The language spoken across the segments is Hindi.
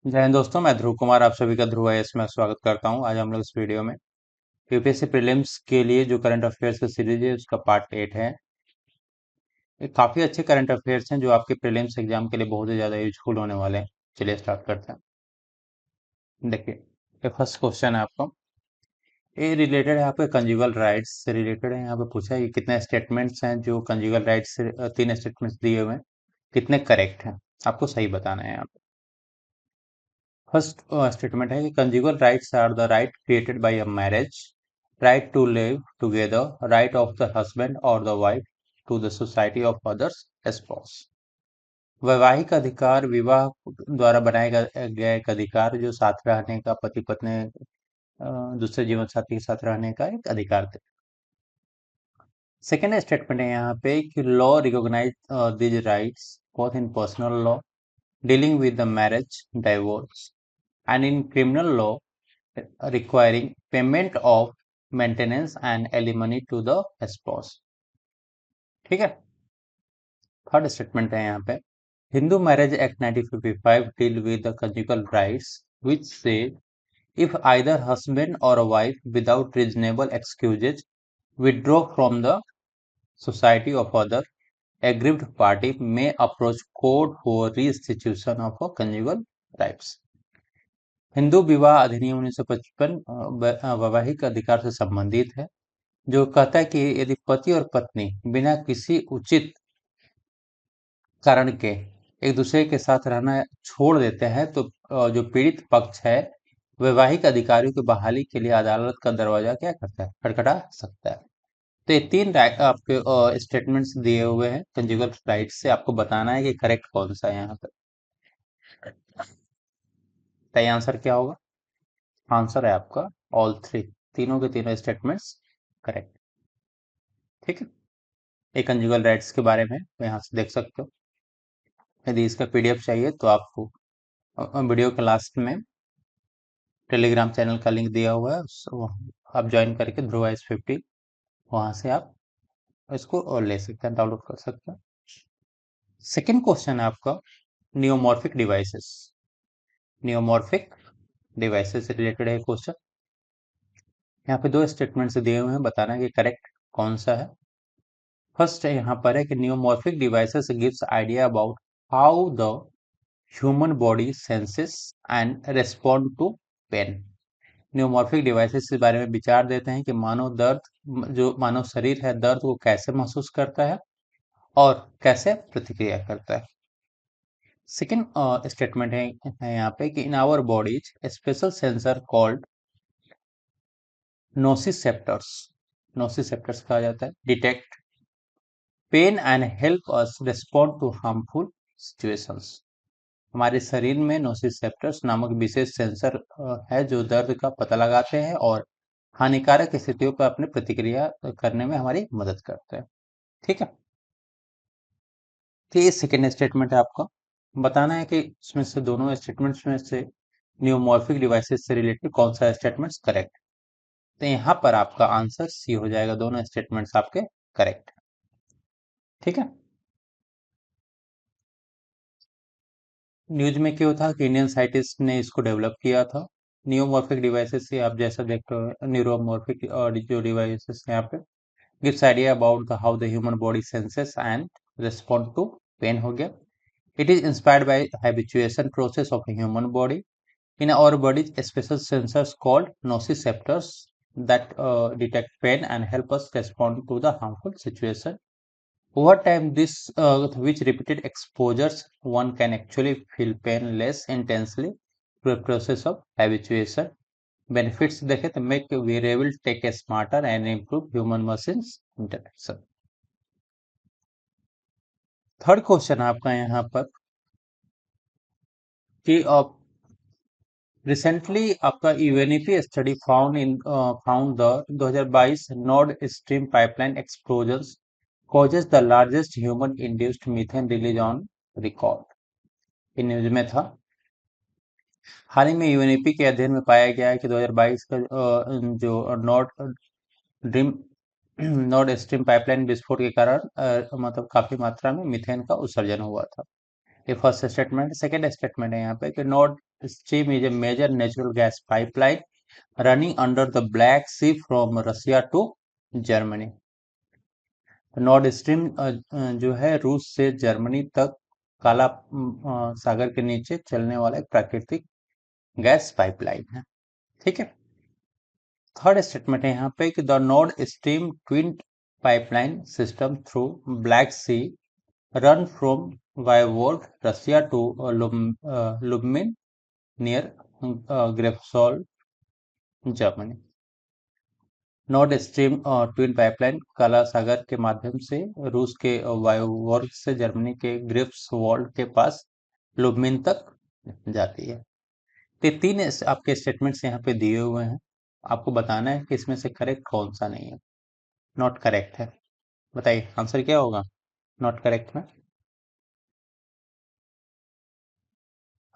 जय हिंद दोस्तों, मैं ध्रुव कुमार आप सभी का ध्रुव आईएएस में स्वागत करता हूं। आज हम लोग इस वीडियो में यूपीएससी प्रीलिम्स के लिए जो करंट अफेयर्स की सीरीज है उसका पार्ट 8 है। ये काफी अच्छे करंट अफेयर्स हैं जो आपके प्रीलिम्स एग्जाम के लिए बहुत ही ज्यादा यूजफुल होने वाले हैं। चलिए स्टार्ट करते हैं। देखिए, ये फर्स्ट क्वेश्चन है आपका। ये रिलेटेड है आपके कंजुगल राइट्स से रिलेटेड है। यहाँ पे पूछा है कि कितने स्टेटमेंट्स हैं जो कंजुगल राइट्स से तीन स्टेटमेंट्स दिए हुए हैं, कितने करेक्ट हैं, आपको सही बताना है यहाँ पे। फर्स्ट स्टेटमेंट है कि conjugal rights are the right created by a marriage, right to live together, right of the husband और the wife to the society of others spouse. वैवाहिक अधिकार विवाह द्वारा बनाया गया एक अधिकार जो साथ रहने का, पति पत्नी दूसरे जीवन साथी के साथ रहने का एक अधिकार थे। सेकेंड स्टेटमेंट है यहाँ पे कि law recognise these rights both in personal law dealing with the marriage, divorce and in criminal law requiring payment of maintenance and alimony to the spouse। ठीक है। थर्ड स्टेटमेंट है यहाँ पे, Hindu marriage act 1955 deal with the conjugal rights which say if either husband or a wife without reasonable excuses withdraw from the society of other aggrieved party may approach court for restitution of a conjugal rights। Hindu विवाह अधिनियम 1955 वैवाहिक अधिकार से संबंधित है, जो कहता है कि यदि पति और पत्नी बिना किसी उचित कारण के एक दूसरे के साथ रहना छोड़ देते हैं तो जो पीड़ित पक्ष है वैवाहिक अधिकारियों की बहाली के लिए अदालत का दरवाजा क्या करता है, खटखटा सकता है। तो ये तीन आपके स्टेटमेंट्स दिए हुए हैं कंजुगल राइट्स से, आपको बताना है कि करेक्ट कौन सा है यहाँ पे। सही आंसर क्या होगा? आंसर है आपका ऑल थ्री, तीनों के तीनों स्टेटमेंट्स करेक्ट। ठीक है। एक कंजुगल राइट्स के बारे में तो यहाँ से देख सकते हो। यदि इसका पीडीएफ चाहिए तो आपको वीडियो के लास्ट में टेलीग्राम चैनल का लिंक दिया हुआ है, सो आप ज्वाइन करके ध्रुव S50 वहां से आप इसको और ले सकते हैं, डाउनलोड कर सकते हैं। सेकेंड क्वेश्चन है आपका नियोमॉर्फिक डिवाइसेस। नियोमॉर्फिक डिवाइसेस से रिलेटेड है क्वेश्चन। यहाँ पे दो स्टेटमेंट्स दिए हुए हैं, बताना है कि करेक्ट कौन सा है। फर्स्ट यहाँ पर है कि neuromorphic devices gives idea about how the human body senses and respond to pain. Neuromorphic devices के बारे में विचार देते हैं कि मानव दर्द, जो मानव शरीर है, दर्द को कैसे महसूस करता है और कैसे प्रतिक्रिया करता है। सेकेंड स्टेटमेंट है यहाँ पे कि in our bodies special sensor called nociceptors, nociceptors कहा जाता है, detect pain and help us respond to harmful situations. हमारे शरीर में नोसिसेप्टर्स नामक विशेष सेंसर है जो दर्द का पता लगाते हैं और हानिकारक स्थितियों पर अपनी प्रतिक्रिया करने में हमारी मदद करते हैं। ठीक है। तो ये सेकेंड स्टेटमेंट है आपका। बताना है कि इसमें से दोनों स्टेटमेंट्स में से न्यूमॉर्फिक डिवाइसेस से रिलेटेड कौन सा स्टेटमेंट्स करेक्ट। तो यहाँ पर आपका आंसर सी हो जाएगा, दोनों स्टेटमेंट्स आपके करेक्ट। ठीक है। न्यूज में क्यों था कि इंडियन साइंटिस्ट ने इसको डेवलप किया था। न्यूमॉर्फिक डिवाइसेस से आप जैसा देखते हो, न्यूरोमॉर्फिक और जो डिवाइसेस यहाँ पे gives idea about how the human body senses and respond to pain हो गया। It is inspired by habituation process of a human body। In our body, special sensors called nociceptors that detect pain and help us respond to the harmful situation। Over time, this with repeated exposures, one can actually feel pain less intensely through a process of habituation। Benefits देखें तो make wearable tech a smarter and improve human machines interaction. Third question आपका यहाँ पर कि रिसेंटली आपका UNEP study found the 2022 Nord Stream pipeline explosions causes the largest human induced methane release on record. In news में था। हाल ही में यूएनईपी के अध्ययन में पाया गया है कि 2022 का जो ड्रीम नॉर्ड स्ट्रीम पाइपलाइन विस्फोट के कारण मतलब काफी मात्रा में मीथेन का उत्सर्जन हुआ था। ये फर्स्ट स्टेटमेंट। सेकेंड स्टेटमेंट है यहाँ पे कि Nord Stream is a major natural gas pipeline running under the Black Sea from Russia to Germany. Nord stream जो है रूस से जर्मनी तक काला सागर के नीचे चलने वाला एक प्राकृतिक गैस पाइपलाइन है। ठीक है। थर्ड स्टेटमेंट है यहाँ पे कि the Nord Stream twin pipeline system through Black Sea run from Vojvodina, Russia to Lubmin near Greifswald, Germany. Nord Stream twin pipeline काला सागर के माध्यम से रूस के वायुवर्ग से जर्मनी के ग्रिफ्सवॉल्ड के पास लुब्मिन तक जाती है। तो तीन आपके स्टेटमेंट्स यहाँ पे दिए हुए हैं, आपको बताना है कि इसमें से करेक्ट कौन सा नहीं है, नॉट करेक्ट है। बताइए आंसर क्या होगा नॉट करेक्ट में।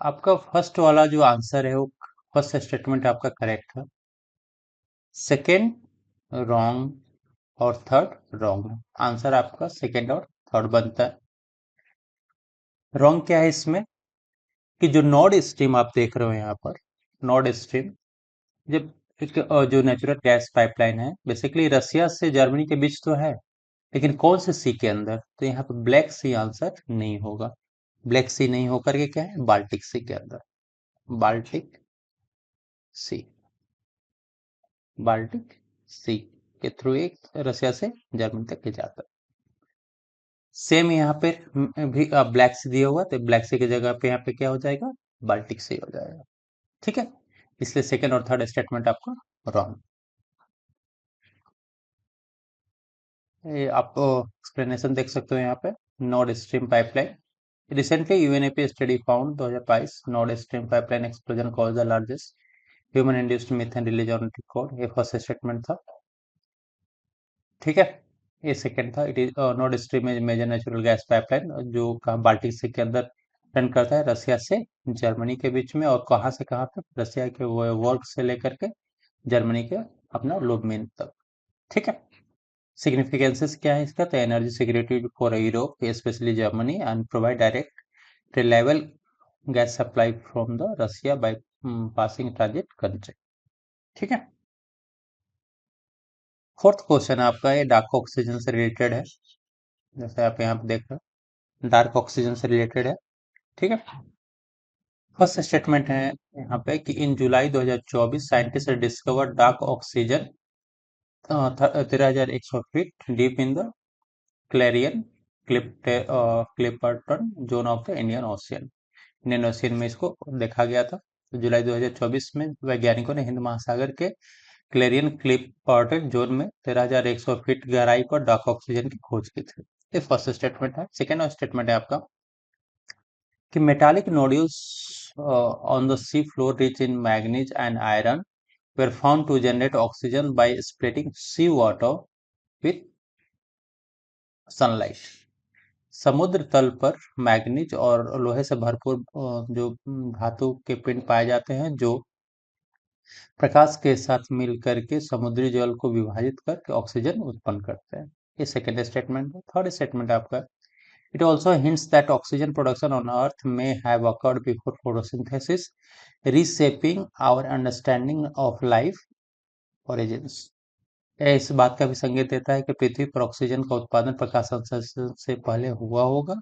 आपका फर्स्ट वाला जो आंसर है वो फर्स्ट स्टेटमेंट आपका करेक्ट है, सेकेंड रॉन्ग और थर्ड रॉन्ग है। आंसर आपका सेकेंड और थर्ड बनता है। रॉन्ग क्या है इसमें कि जो नॉर्ड स्ट्रीम आप देख रहे हो यहाँ पर, नॉर्ड स्ट्रीम जब एक जो नेचुरल गैस पाइपलाइन है बेसिकली रसिया से जर्मनी के बीच तो है, लेकिन कौन से सी के अंदर, तो यहाँ पर ब्लैक सी आंसर नहीं होगा। ब्लैक सी नहीं होकर के क्या है, बाल्टिक सी के अंदर, बाल्टिक सी, बाल्टिक सी के थ्रू एक रसिया से जर्मनी तक के जाता है। सेम यहाँ पे भी ब्लैक सी दिया हुआ तो ब्लैक सी की जगह पे यहाँ पे क्या हो जाएगा, बाल्टिक सी हो जाएगा। ठीक है, इसलिए सेकंड और थर्ड स्टेटमेंट आपका रॉन्ग। आप एक्सप्लेनेशन देख सकते हो यहाँ पे, Nord Stream pipeline recently UNEP study found 2022 Nord Stream pipeline explosion cause the largest human induced methane release on record. ये फर्स्ट स्टेटमेंट था। ठीक है, ये सेकंड था, it is Nord Stream is major natural gas pipeline जो कहा बाल्टिक सी के अंदर रन करता है रसिया से जर्मनी के बीच में, और कहाँ से कहाँ तक, रसिया के वर्ग से लेकर के जर्मनी के अपना लुब्मिन तक। ठीक है, सिग्निफिकेंसेस क्या है इसका, तो energy security for Europe specially Germany and provide direct reliable gas supply from the Russia bypassing transit country. ठीक है, फोर्थ क्वेश्चन आपका ये डार्क ऑक्सीजन से रिलेटेड है, जैसे आप यहाँ पे देख रहे हो डार्क ऑक्सीजन से रिलेटेड है। ठीक है, फर्स्ट स्टेटमेंट है यहाँ पे कि इन जुलाई 2024 scientist discover dark oxygen 13,100 feet deep in the Clarion Clipperton zone of the Indian ocean. Indian ocean में इसको देखा गया था। तो जुलाई 2024 में वैज्ञानिकों ने हिंद महासागर के क्लेरियन क्लिपर्टन जोन में 13,100 फीट गहराई पर डार्क ऑक्सीजन की खोज की थी। ये फर्स्ट स्टेटमेंट है। सेकेंड स्टेटमेंट है आपका कि metallic nodules on the sea floor rich in manganese and iron were found to generate oxygen by splitting seawater with sunlight। समुद्र तल पर मैग्नीज और लोहे से भरपूर जो धातु के पिंड पाए जाते हैं जो प्रकाश के साथ मिल करके समुद्री जल को विभाजित करके ऑक्सीजन उत्पन्न करते हैं। ये सेकेंड स्टेटमेंट है। थर्ड स्टेटमेंट आपका, it also hints that oxygen production on Earth may have occurred before photosynthesis, reshaping our understanding of life origins। यह इस बात का भी संकेत देता है कि पृथ्वी पर ऑक्सीजन का उत्पादन प्रकाश संश्लेषण से पहले हुआ होगा,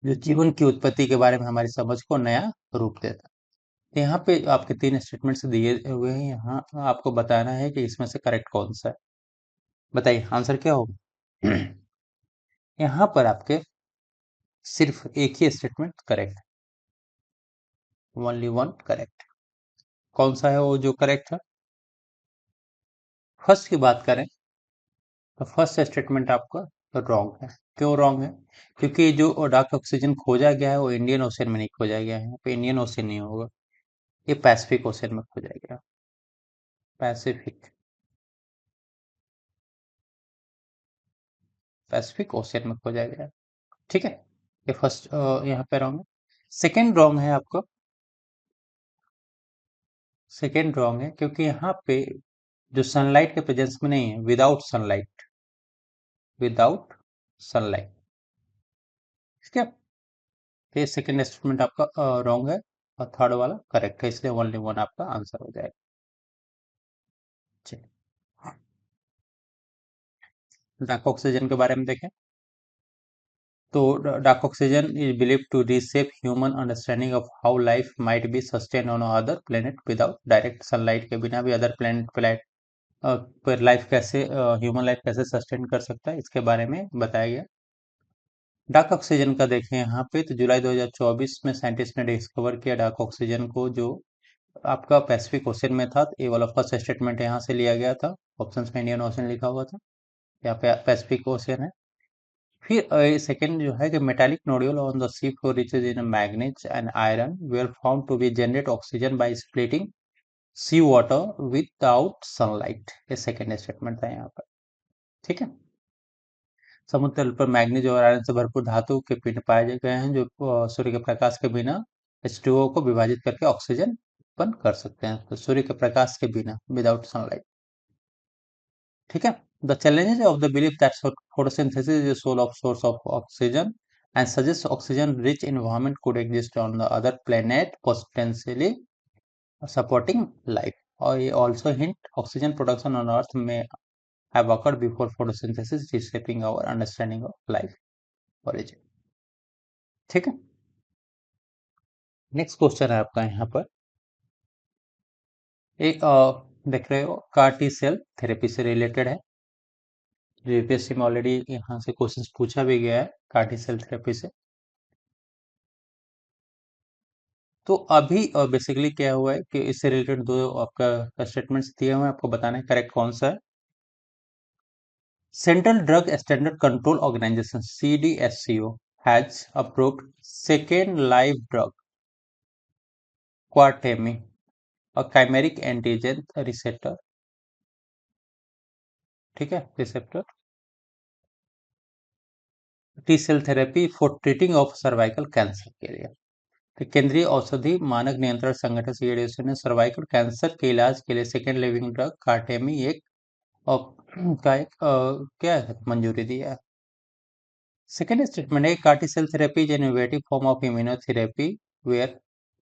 जो जीवन की उत्पत्ति के बारे में हमारी समझ को नया रूप देता है। तो यहाँ पे आपके तीन स्टेटमेंट्स दिए हुए हैं, यहाँ आपको बताना है कि इसमें से करेक्ट कौन सा है। बताइए आंसर क्या होगा। यहाँ पर आपके सिर्फ एक ही स्टेटमेंट करेक्ट है, ओनली वन करेक्ट। कौन सा है वो जो करेक्ट है। फर्स्ट की बात करें तो फर्स्ट स्टेटमेंट आपका रॉन्ग है। क्यों रॉन्ग है, क्योंकि जो डार्क ऑक्सीजन खोजा गया है वो इंडियन ओशन में नहीं खोजा गया है, यहाँ पे इंडियन ओशन नहीं होगा, ये पैसिफिक ओशन में खोजा गया, पैसिफिक, पैसिफिक ओशन में खोजा गया। ठीक है, ये फर्स्ट यहाँ पे रॉन्ग है। सेकेंड रॉन्ग है आपका, सेकेंड रॉन्ग है क्योंकि यहाँ पे जो सनलाइट के प्रेजेंस में नहीं है, विदाउट सनलाइट, विदाउट सनलाइट। ठीक है, तो ये सेकेंड स्टेटमेंट आपका रॉन्ग है। और थर्ड वाला करेक्ट है, इसलिए ओनली वन आपका आंसर हो जाएगा। चलिए, डार्क ऑक्सीजन के बारे में देखें तो dark oxygen is believe to reshape human understanding of how life might be sustain on other planet without direct sunlight के बिना भी अदर प्लेनेट पर लाइफ कैसे ह्यूमन लाइफ कैसे सस्टेन कर सकता है, इसके बारे में बताया गया। डार्क ऑक्सीजन का देखें यहाँ पे तो जुलाई 2024 में साइंटिस्ट ने डिस्कवर किया डार्क ऑक्सीजन को, जो आपका पैसिफिक ओशन में था। ये वाला फर्स्ट स्टेटमेंट यहाँ से लिया गया था, ऑप्शन में इंडियन ओशन लिखा हुआ था, यहाँ पे पैसिफिक ओशन है। फिर सेकंड जो है कि metallic nodule on the sea floor riches in manganese and iron were found to be generate oxygen by splitting sea water without sunlight. ये सेकंड स्टेटमेंट था यहाँ पर। ठीक है, समुद्र तल पर मैग्नीज और आयरन से भरपूर धातु के पिंड पाए गए हैं जो सूर्य के प्रकाश के बिना H2O को विभाजित करके ऑक्सीजन उत्पन्न कर सकते हैं, तो सूर्य के प्रकाश के बिना, विदाउट सनलाइट। ठीक है, the challenges of the belief that photosynthesis is the sole of source of oxygen and suggests oxygen rich environment could exist on the other planet potentially supporting life, or ये also hint oxygen production on earth may have occurred before photosynthesis reshaping our understanding of life origin। ठीक है, नेक्स्ट क्वेश्चन है आपका यहाँ पर एक देख रहे हो कार टी सेल थेरेपी से रिलेटेड है। यूपीएससी में ऑलरेडी यहाँ से क्वेश्चंस पूछा भी गया है कार टी सेल थेरेपी से। तो अभी बेसिकली क्या हुआ है कि इससे रिलेटेड दो आपका स्टेटमेंट्स दिए हुए हैं, आपको बताना है करेक्ट कौन सा है। Central drug standard control organisation CDSCO has approved second live drug Qartemi, a chimeric antigen receptor. ठीक है, receptor T cell therapy for treating of cervical cancer के लिए। तो केंद्रीय औषधि मानक नियंत्रण संगठन CDSCO ने सर्वाइकल कैंसर के इलाज के लिए सेकेंड लिविंग ड्रग कार्टेमी एक का एक क्या है मंजूरी दी है। सेकेंड स्टेटमेंट है CAR T cell therapy is innovative form of immunotherapy where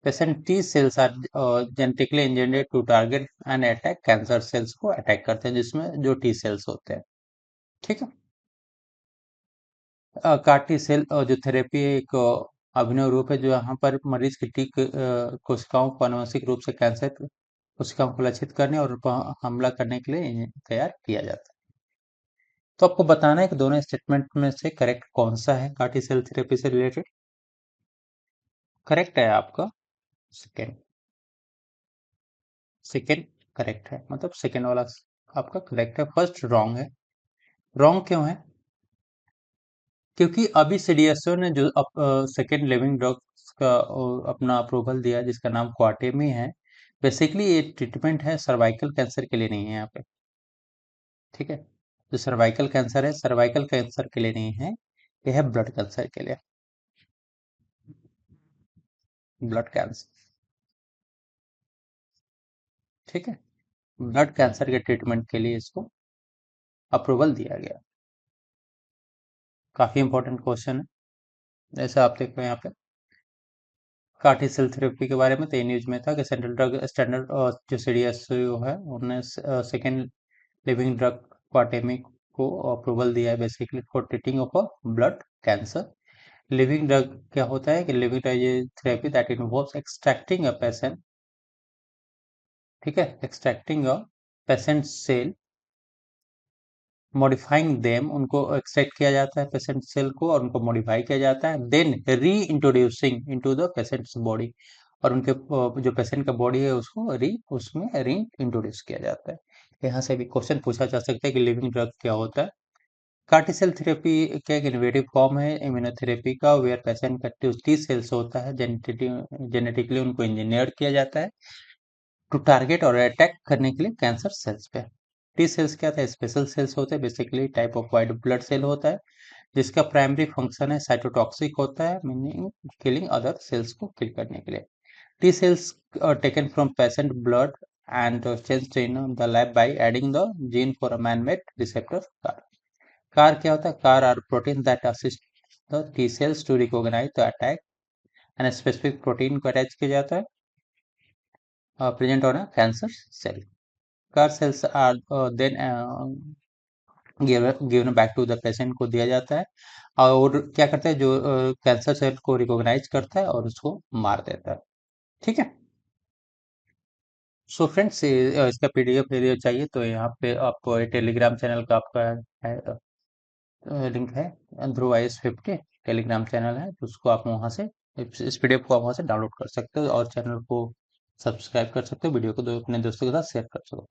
patient T cells are genetically engineered to target and attack cancer cells को अटैक करते हैं जिसमें जो टी सेल्स होते हैं। ठीक है, कार्टी सेल जो थेरेपी एक अभिनव रूप है जो यहाँ पर मरीज की कोशिकाओं को आनुवंशिक रूप से कैंसर कोशिकाओं को लक्षित करने और उन पर हमला करने के लिए तैयार किया जाता है। तो आपको बताना है कि दोनों स्टेटमेंट में से करेक्ट कौन सा है कार्टी सेल थेरेपी से रिलेटेड। करेक्ट है आपका सेकेंड, सेकेंड करेक्ट है, मतलब सेकेंड वाला आपका करेक्ट है, फर्स्ट रॉन्ग है। रॉन्ग क्यों है? क्योंकि अभी CDSCO ने जो सेकेंड लिविंग ड्रग्स का अपना अप्रूवल दिया जिसका नाम क्वाटेमी है, बेसिकली ये ट्रीटमेंट है सर्वाइकल कैंसर के लिए नहीं है यहाँ पे। ठीक है, जो सर्वाइकल कैंसर है सर्वाइकल कैंसर के लिए नहीं है, ये है ब्लड कैंसर के लिए, ब्लड कैंसर। ठीक है, ब्लड कैंसर के ट्रीटमेंट के लिए इसको अप्रूवल दिया गया। काफी इंपॉर्टेंट क्वेश्चन है, जैसे आप देख रहे हैं यहाँ पे कार्टी सेल थेरेपी के बारे में, तो न्यूज में था कि सेंट्रल ड्रग स्टैंडर्ड जो CDSCO है उन्होंने सेकेंड लिविंग ड्रग क्वाटेमी को अप्रूवल दिया है basically for treating of a blood cancer. Living drug क्या होता है कि लिविंग ड्रग ये therapy that involves extracting a patient, ठीक है, extracting a patient cell, modifying them, उनको एक्सट्रैक्ट किया जाता है पेशेंट सेल को और उनको मॉडिफाई किया जाता है, देन री introducing into the patients body, और उनके जो पेशेंट का बॉडी है उसको उसमें री इंट्रोड्यूस किया जाता है। यहाँ से भी क्वेश्चन पूछा जा सकता है कि लिविंग ड्रग क्या होता है। कार्टिसेल थेरेपी क्या एक इनोवेटिव फॉर्म है इम्यूनोथेरेपी का, वेयर पेशेंट का टी सेल्स होता है जेनेटिकली उनको इंजीनियर किया जाता है टू टारगेट और अटैक करने के लिए कैंसर सेल्स पे। टी सेल्स क्या था? स्पेशल सेल्स होते हैं, basically type of white blood cell होता है जिसका प्राइमरी फंक्शन है साइटोटॉक्सिक होता है, मीनिंग किलिंग अदर सेल्स को किल करने के लिए। T cells taken from patient blood and changed in the lab by adding the gene for a man made receptor CAR. CAR क्या होता है? CAR are protein that assist the T cells to recognise the attack and specific protein को अटैच किया जाता है present on a cancer cell. CAR cells are then given back to the patient को दिया जाता है और क्या करता है जो कैंसर सेल को रिकॉग्नाइज करता है और उसको मार देता है। ठीक है। सो फ्रेंड्स इसका पीडीएफ वीडियो चाहिए तो यहाँ पे आपको टेलीग्राम चैनल का आपका लिंक है ध्रुव IS50 टेलीग्राम चैनल है, तो उसको आप वहाँ से इस पीडीएफ को आप वहाँ से डाउनलोड कर सकते हो और चैनल को सब्सक्राइब कर सकते हो, वीडियो को अपने दोस्तों के साथ शेयर कर सकते हो।